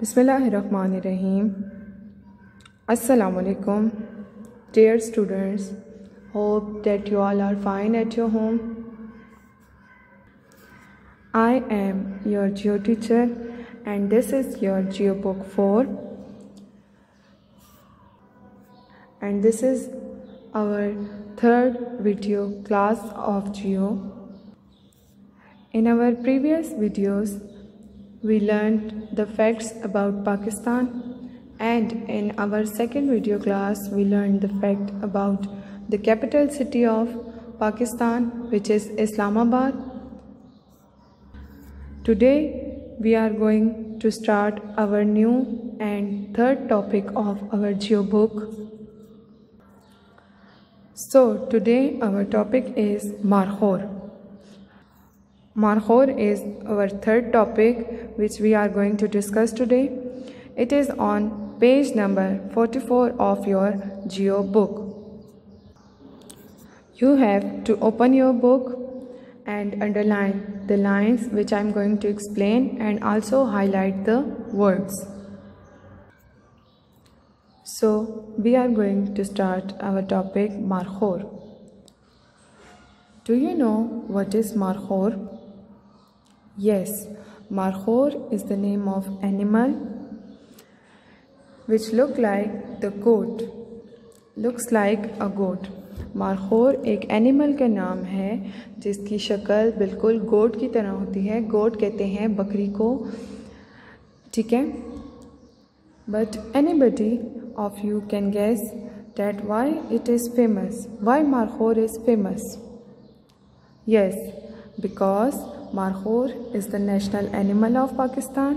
Bismillahirrahmanirrahim. Assalamualaikum. Dear students, hope that you all are fine at your home. I am your Geo teacher and this is your Geo book 4 and this is our third video class of Geo. In our previous videos, we learned the facts about Pakistan, and in our second video class we learned the fact about the capital city of Pakistan, which is Islamabad. Today we are going to start our new and third topic of our Geo book. So today our topic is Marhor. Marhor is our third topic which we are going to discuss today. It is on page number 44 of your Geo book. You have to open your book and underline the lines which I am going to explain and also highlight the words. So we are going to start our topic Marhor. Do you know what is Marhor? Yes, Marhor is the name of animal which looks like the goat. Looks like a goat. Marhor एक animal का नाम है जिसकी शक्ल बिल्कुल गोट की तरह होती है. गोट कहते हैं बकरी को, ठीक है. But anybody of you can guess that why it is famous? Why Marhor is famous? Yes, because Marhor is the national animal of Pakistan.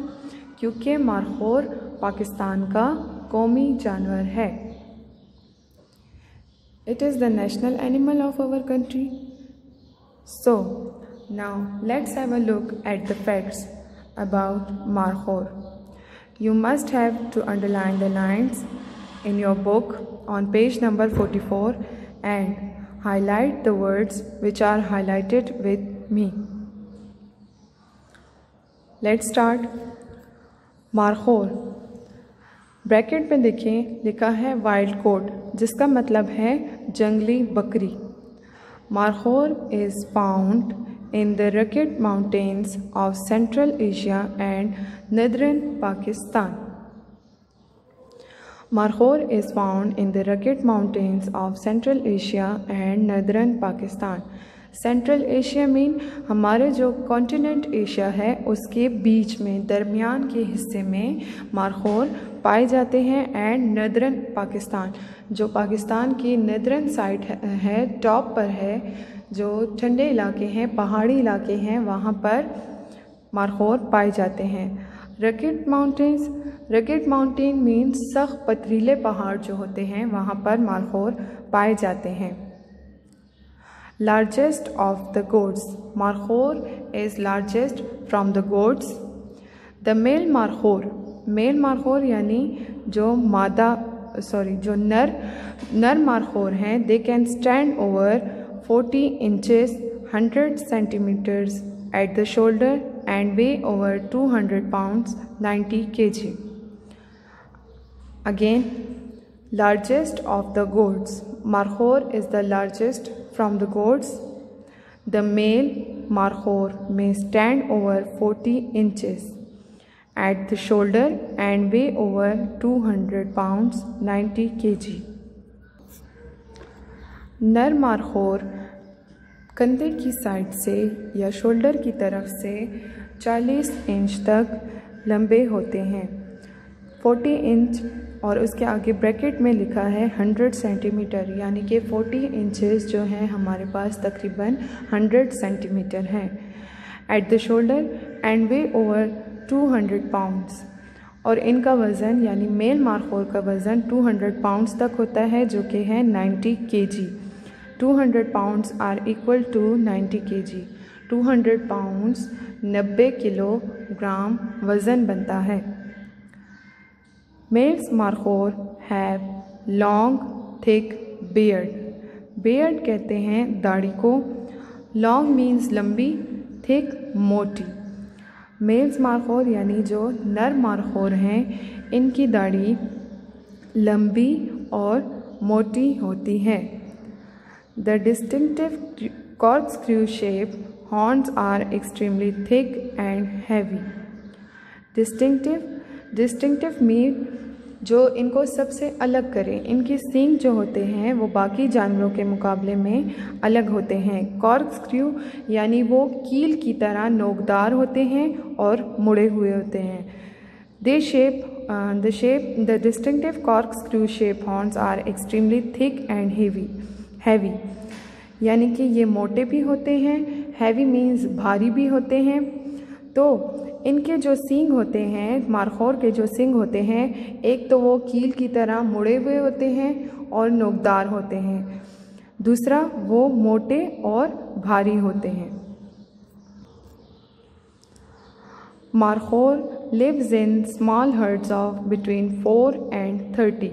क्योंकि Marhor पाकिस्तान का कौमी जानवर है. It is the national animal of our country. So now let's have a look at the facts about Marhor. You must have to underline the lines in your book on page number 44 and highlight the words which are highlighted with me. Let's start. Marhor. Bracket में देखें, लिखा है wild goat, जिसका मतलब है जंगली बकरी. Marhor is found in the rugged mountains of Central Asia and northern Pakistan. Marhor is found in the rugged mountains of Central Asia and northern Pakistan. Central Asia mean हमारे जो continent Asia है उसके बीच में दरमियान के हिस्से में markhor पाए जाते हैं. एंड नदरन पाकिस्तान, जो पाकिस्तान की नदरन साइड है, टॉप पर है, जो ठंडे इलाके हैं, पहाड़ी इलाके हैं, वहाँ पर मारखोर पाए जाते हैं. Rugged mountains, rugged mountain means सख्त पथरीले पहाड़ जो होते हैं वहाँ पर मारखोर पाए जाते हैं. Largest of the goats. Marhor is largest from the goats. The male Marhor यानी जो जो नर मारखोर हैं, they can stand over 40 inches 100 centimeters at the shoulder and weigh over 200 pounds 90 kg. Again, largest of the goats. Marhor is the largest from the goats. The male Marhor may stand over 40 inches at the shoulder and weigh over 200 pounds 90 kg. नर markhor कंधे की side से या shoulder की तरफ से 40 inch तक लंबे होते हैं. 40 इंच और उसके आगे ब्रैकेट में लिखा है 100 सेंटीमीटर, यानी कि 40 इंचेस जो हैं हमारे पास तकरीबन 100 सेंटीमीटर हैं. At the shoulder and way over 200 pounds, और इनका वज़न यानी मेल मारखोर का वज़न 200 पाउंड्स तक होता है, जो कि है 90 kg. 200 pounds are equal to 90 kg. 200 pounds 90 kilogram वज़न बनता है. Males Marhor have long, thick beard. Beard कहते हैं दाढ़ी को. Long means लंबी, thick मोटी. मेल्स मारखोर यानी जो नर मारखोर हैं, इनकी दाढ़ी लंबी और मोटी होती है। The distinctive corkscrew shape horns are extremely thick and heavy. Distinctive mean जो इनको सबसे अलग करें, इनके सींग जो होते हैं वो बाकी जानवरों के मुकाबले में अलग होते हैं। कॉर्कस्क्रू यानी वो कील की तरह नोकदार होते हैं और मुड़े हुए होते हैं। The distinctive corkscrew shape horns are extremely thick and heavy यानी कि ये मोटे भी होते हैं, हैवी मीन्स भारी भी होते हैं। तो इनके जो सींग होते हैं, मारखोर के जो सींग होते हैं, एक तो वो कील की तरह मुड़े हुए होते हैं और नोकदार होते हैं, दूसरा वो मोटे और भारी होते हैं। Markhor lives in small herds of between 4 and 30।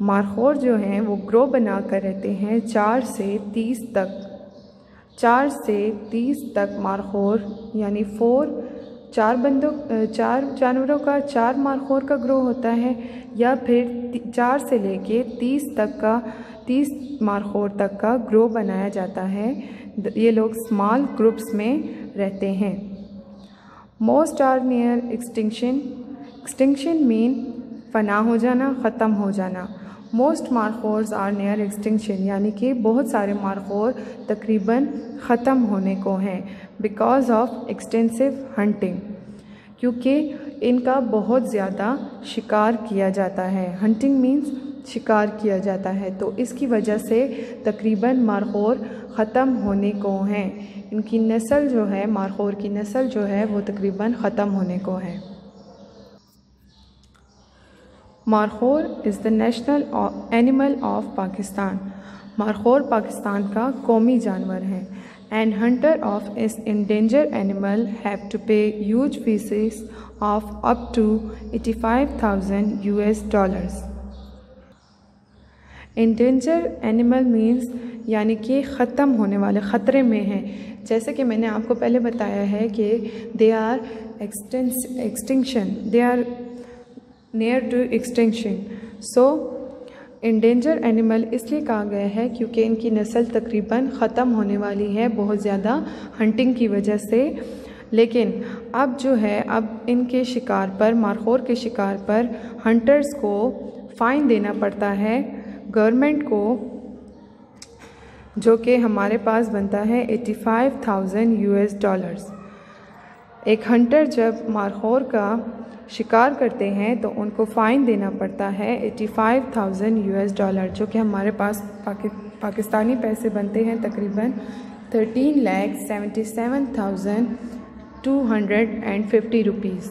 Markhor जो हैं वो ग्रो बना कर रहते हैं 4 से 30 तक मारखोर यानी 4 जानवरों का 4 मारखोर का ग्रो होता है, या फिर 4 से लेके 30 मारखोर तक का ग्रो बनाया जाता है। ये लोग स्मॉल ग्रुप्स में रहते हैं। Most are near extinction mean फना हो जाना, ख़त्म हो जाना। Most markhors are near extinction यानी कि बहुत सारे मारखोर तकरीबन ख़त्म होने को हैं, बिकॉज ऑफ एक्सटेंसिव हंटिंग, क्योंकि इनका बहुत ज़्यादा शिकार किया जाता है। हंटिंग मीन्स शिकार किया जाता है, तो इसकी वजह से तकरीबन मारखोर ख़त्म होने को हैं। इनकी नस्ल जो है, मारखोर की नस्ल जो है वो तकरीबन ख़त्म होने को है। Markhor is the national animal of Pakistan. Markhor Pakistan का कौमी जानवर है। And hunter of this endanger animal have to pay huge fees of up to $85,000। Endanger animal means यानी कि ख़त्म होने वाले, ख़तरे में हैं। जैसे कि मैंने आपको पहले बताया है कि they are extinction, they are near to extinction. So endanger animal इसलिए कहा गया है क्योंकि इनकी नस्ल तकरीबन ख़त्म होने वाली है बहुत ज़्यादा हंटिंग की वजह से। लेकिन अब जो है, अब इनके शिकार पर, मारखोर के शिकार पर हंटर्स को फ़ाइन देना पड़ता है गवर्नमेंट को, जो कि हमारे पास बनता है $85,000। एक हंटर जब मारखोर का शिकार करते हैं तो उनको फ़ाइन देना पड़ता है $85,000, जो कि हमारे पास पाकिस्तानी पैसे बनते हैं तकरीबन 13,77,250 rupees.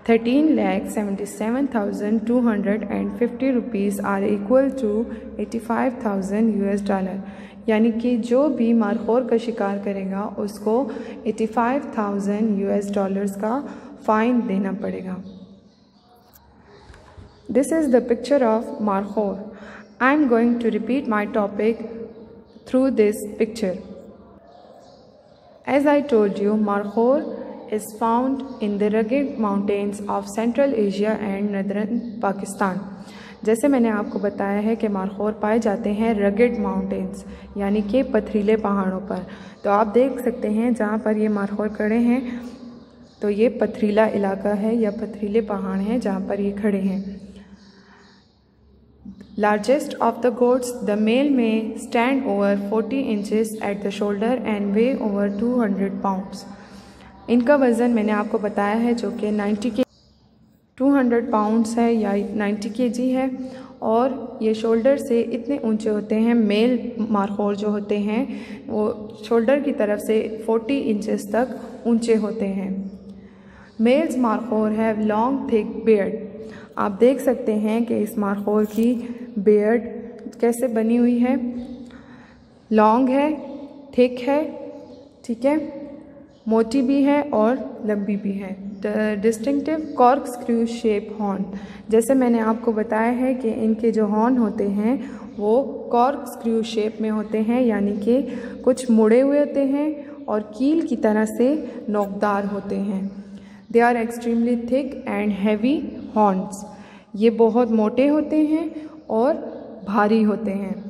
13,77,250 rupees are equal to $85,000, यानी कि जो भी मारखोर का शिकार करेगा उसको $85,000 का फ़ाइन देना पड़ेगा। This is the picture of markhor. I am going to repeat my topic through this picture. As I told you, markhor is found in the rugged mountains of Central Asia and Northern Pakistan। जैसे मैंने आपको बताया है कि markhor पाए जाते हैं rugged mountains यानी कि पथरीले पहाड़ों पर। तो आप देख सकते हैं जहाँ पर ये मारखोर खड़े हैं, तो ये पथरीला इलाका है या पथरीले पहाड़ हैं जहाँ पर ये खड़े हैं। Largest of the goats, the male may stand over 40 inches at the shoulder and weigh over 200 pounds। इनका वज़न मैंने आपको बताया है जो कि 200 पाउंड्स है या 90 kg है, और ये शोल्डर से इतने ऊंचे होते हैं। मेल मारखोर जो होते हैं वो शोल्डर की तरफ से 40 इंचेस तक ऊंचे होते हैं। Males markhor have long thick beard. आप देख सकते हैं कि इस मारखोर की बियर्ड कैसे बनी हुई है, लॉन्ग है, थिक है, ठीक है, मोटी भी है और लंबी भी है। डिस्टिंक्टिव कॉर्कस्क्रू शेप हॉर्न, जैसे मैंने आपको बताया है कि इनके जो हॉर्न होते हैं वो कॉर्कस्क्रू शेप में होते हैं, यानी कि कुछ मुड़े हुए होते हैं और कील की तरह से नोकदार होते हैं। They are extremely thick and heavy horns. ये बहुत मोटे होते हैं और भारी होते हैं।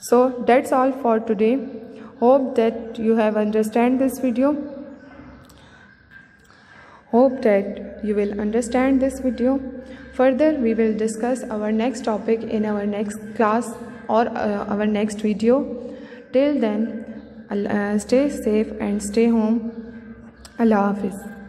So that's all for today. Hope that you have understand this video. Hope that you will understand this video. Further, we will discuss our next topic in our next class or our next video. Till then, stay safe and stay home. Allah Hafiz.